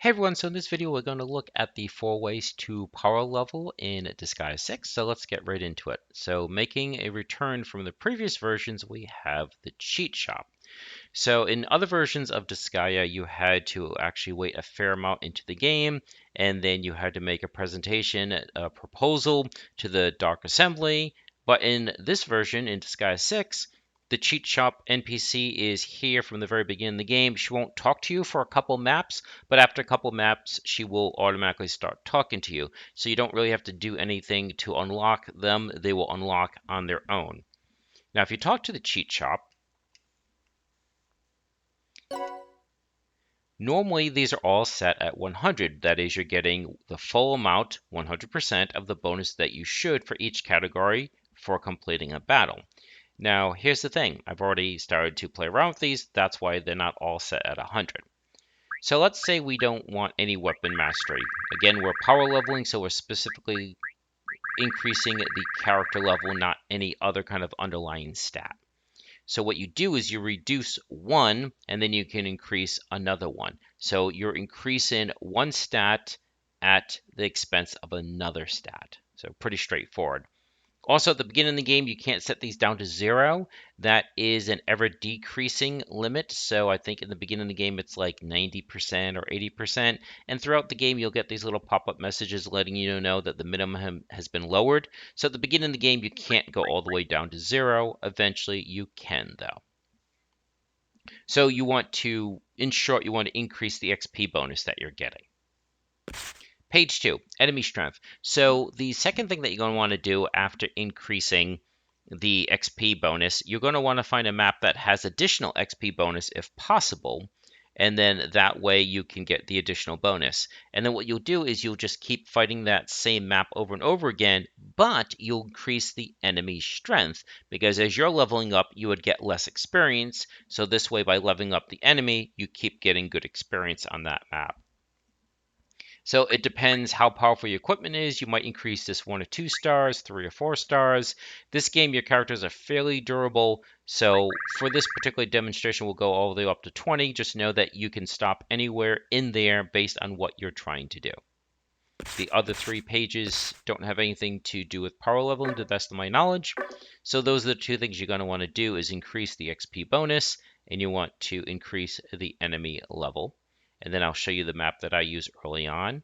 Hey everyone, so in this video we're going to look at the 4 ways to power level in Disgaea 6, so let's get right into it. So making a return from the previous versions, we have the cheat shop. So in other versions of Disgaea, you had to actually wait a fair amount into the game, and then you had to make a presentation, a proposal to the Dark Assembly. But in this version, in Disgaea 6, the cheat shop NPC is here from the very beginning of the game. She won't talk to you for a couple maps, but after a couple maps, she will automatically start talking to you. So you don't really have to do anything to unlock them. They will unlock on their own. Now, if you talk to the cheat shop, normally these are all set at 100. That is, you're getting the full amount, 100% of the bonus that you should for each category for completing a battle. Now, here's the thing. I've already started to play around with these. That's why they're not all set at 100. So let's say we don't want any weapon mastery. Again, we're power leveling, so we're specifically increasing the character level, not any other kind of underlying stat. So what you do is you reduce one, and then you can increase another one. So you're increasing one stat at the expense of another stat. So pretty straightforward. Also, at the beginning of the game, you can't set these down to 0. That is an ever decreasing limit. So I think in the beginning of the game, it's like 90% or 80%. And throughout the game, you'll get these little pop-up messages letting you know that the minimum has been lowered. So at the beginning of the game, you can't go all the way down to 0. Eventually, you can, though. So you want to, in short, you want to increase the XP bonus that you're getting. Page 2, enemy strength. So the second thing that you're going to want to do after increasing the XP bonus, you're going to want to find a map that has additional XP bonus if possible, and then that way you can get the additional bonus. And then what you'll do is you'll just keep fighting that same map over and over again, but you'll increase the enemy strength, because as you're leveling up, you would get less experience. So this way, by leveling up the enemy, you keep getting good experience on that map. So it depends how powerful your equipment is. You might increase this 1 or 2 stars, 3 or 4 stars. This game, your characters are fairly durable. So for this particular demonstration, we'll go all the way up to 20. Just know that you can stop anywhere in there based on what you're trying to do. The other 3 pages don't have anything to do with power leveling to the best of my knowledge. So those are the 2 things you're going to want to do is increase the XP bonus, and you want to increase the enemy level. And then I'll show you the map that I use early on.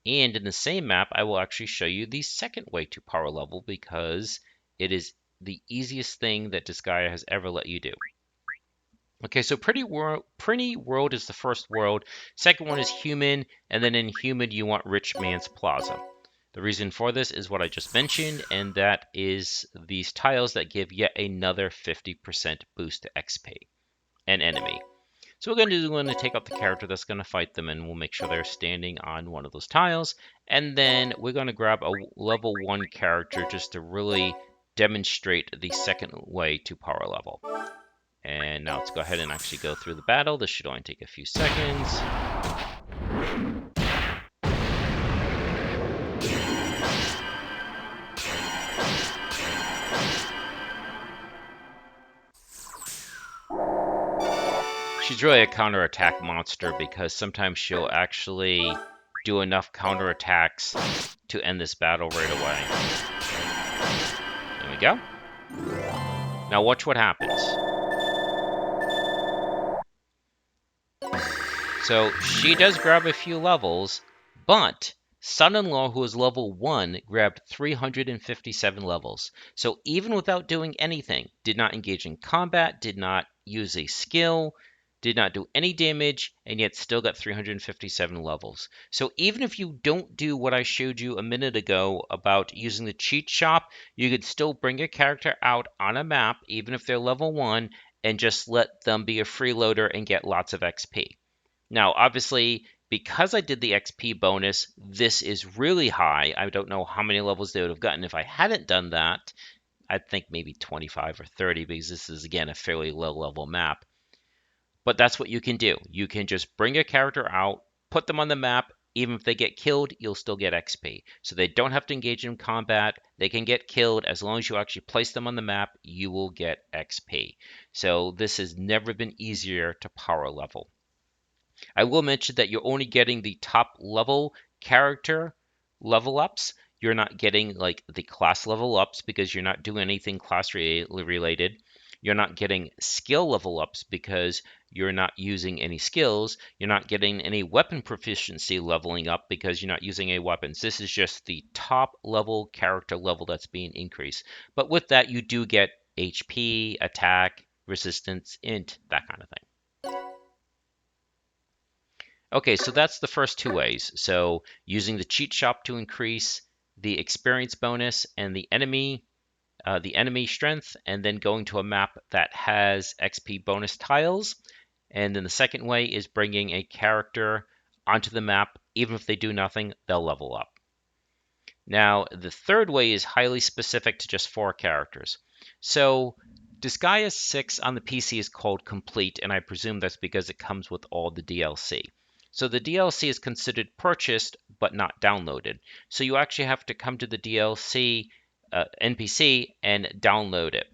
And in the same map, I will actually show you the second way to power level because it is the easiest thing that Disgaea has ever let you do. Okay, so Pretty World is the first world. Second one is Human, and then in Human you want Rich Man's Plaza. The reason for this is what I just mentioned, and that is these tiles that give yet another 50% boost to XP and enemy. So we're going to take out the character that's going to fight them, and we'll make sure they're standing on one of those tiles. And then we're going to grab a level 1 character just to really demonstrate the second way to power level. And now let's go ahead and actually go through the battle. This should only take a few seconds. She's really a counterattack monster because sometimes she'll actually do enough counterattacks to end this battle right away. There we go. Now watch what happens. So she does grab a few levels, but son-in-law, who is level 1, grabbed 357 levels. So even without doing anything, did not engage in combat, did not use a skill, did not do any damage, and yet still got 357 levels. So even if you don't do what I showed you a minute ago about using the cheat shop, you could still bring your character out on a map, even if they're level 1, and just let them be a freeloader and get lots of XP. Now, obviously, because I did the XP bonus, this is really high. I don't know how many levels they would have gotten if I hadn't done that. I think maybe 25 or 30 because this is, again, a fairly low-level map. But that's what you can do. You can just bring a character out, put them on the map. Even if they get killed, you'll still get XP. So they don't have to engage in combat. They can get killed. As long as you actually place them on the map, you will get XP. So this has never been easier to power level. I will mention that you're only getting the top level character level ups. You're not getting like the class level ups because you're not doing anything class related. You're not getting skill level ups because you're not using any skills. You're not getting any weapon proficiency leveling up because you're not using any weapons. This is just the top level character level that's being increased. But with that, you do get HP, attack, resistance, int, that kind of thing. Okay, so that's the first two ways. So using the cheat shop to increase the experience bonus and the enemy strength, and then going to a map that has XP bonus tiles. And then the second way is bringing a character onto the map. Even if they do nothing, they'll level up. Now, the third way is highly specific to just 4 characters. So Disgaea 6 on the PC is called Complete, and I presume that's because it comes with all the DLC. So the DLC is considered purchased but not downloaded. So you actually have to come to the DLC NPC and download it.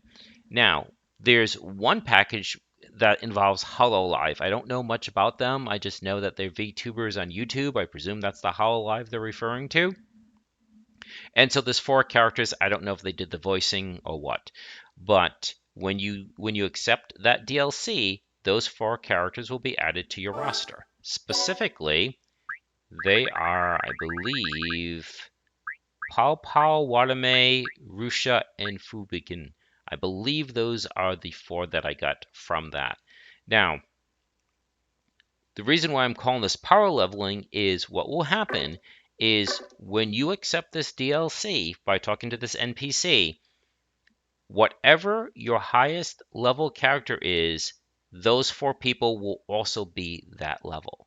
Now, there's one package that involves Hololive. I don't know much about them. I just know that they're VTubers on YouTube. I presume that's the Hololive they're referring to. And so there's 4 characters. I don't know if they did the voicing or what. But when you accept that DLC, those 4 characters will be added to your roster. Specifically, they are, I believe, Pao Pao, Watame, Rusha, and Fubikin. I believe those are the 4 that I got from that. Now, the reason why I'm calling this power leveling is what will happen is when you accept this DLC by talking to this NPC, whatever your highest level character is, those 4 people will also be that level.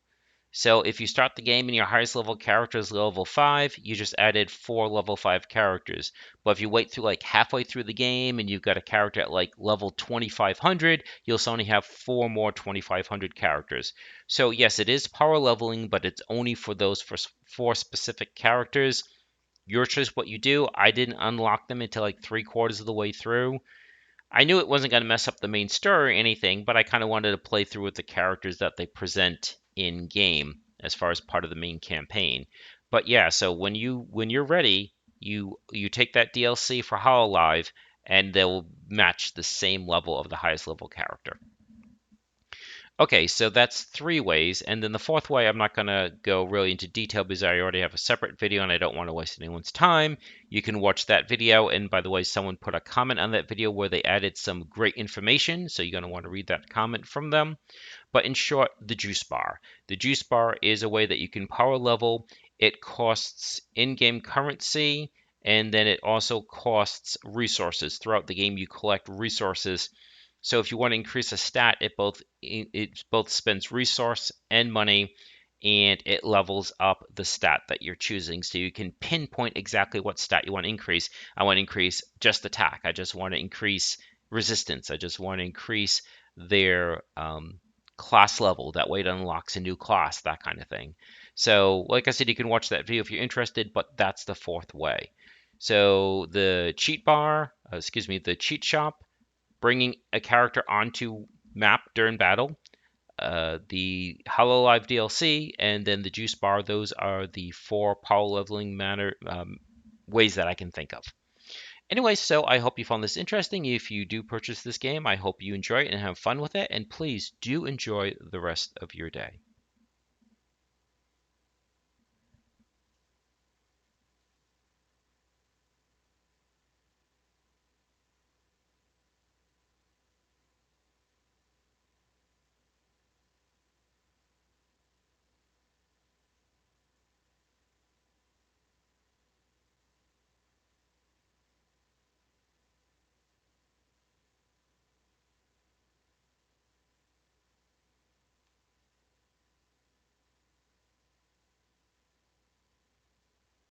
So if you start the game and your highest level character is level 5, you just added 4 level 5 characters. But if you wait through like halfway through the game and you've got a character at like level 2500, you'll only have 4 more 2500 characters. So yes, it is power leveling, but it's only for those 4 specific characters. Your choice what you do. I didn't unlock them until like 3/4 of the way through. I knew it wasn't going to mess up the main story or anything, but I kind of wanted to play through with the characters that they present in game as far as part of the main campaign. But yeah, so when you're ready, you take that DLC for Hololive and they'll match the same level of the highest level character. Okay, so that's 3 ways, and then the fourth way I'm not going to go really into detail because I already have a separate video and I don't want to waste anyone's time. You can watch that video, and by the way, someone put a comment on that video where they added some great information, so you're going to want to read that comment from them. But in short, the juice bar. The juice bar is a way that you can power level. It costs in-game currency, and then it also costs resources. Throughout the game, you collect resources. So if you want to increase a stat, it both spends resource and money, and it levels up the stat that you're choosing. So you can pinpoint exactly what stat you want to increase. I want to increase just attack. I just want to increase resistance. I just want to increase their class level. That way it unlocks a new class, that kind of thing. So like I said, you can watch that video if you're interested, but that's the fourth way. So the the cheat shop, bringing a character onto map during battle, the Hololive DLC, and then the Juice Bar. Those are the 4 power leveling ways that I can think of. Anyway, so I hope you found this interesting. If you do purchase this game, I hope you enjoy it and have fun with it. And please do enjoy the rest of your day.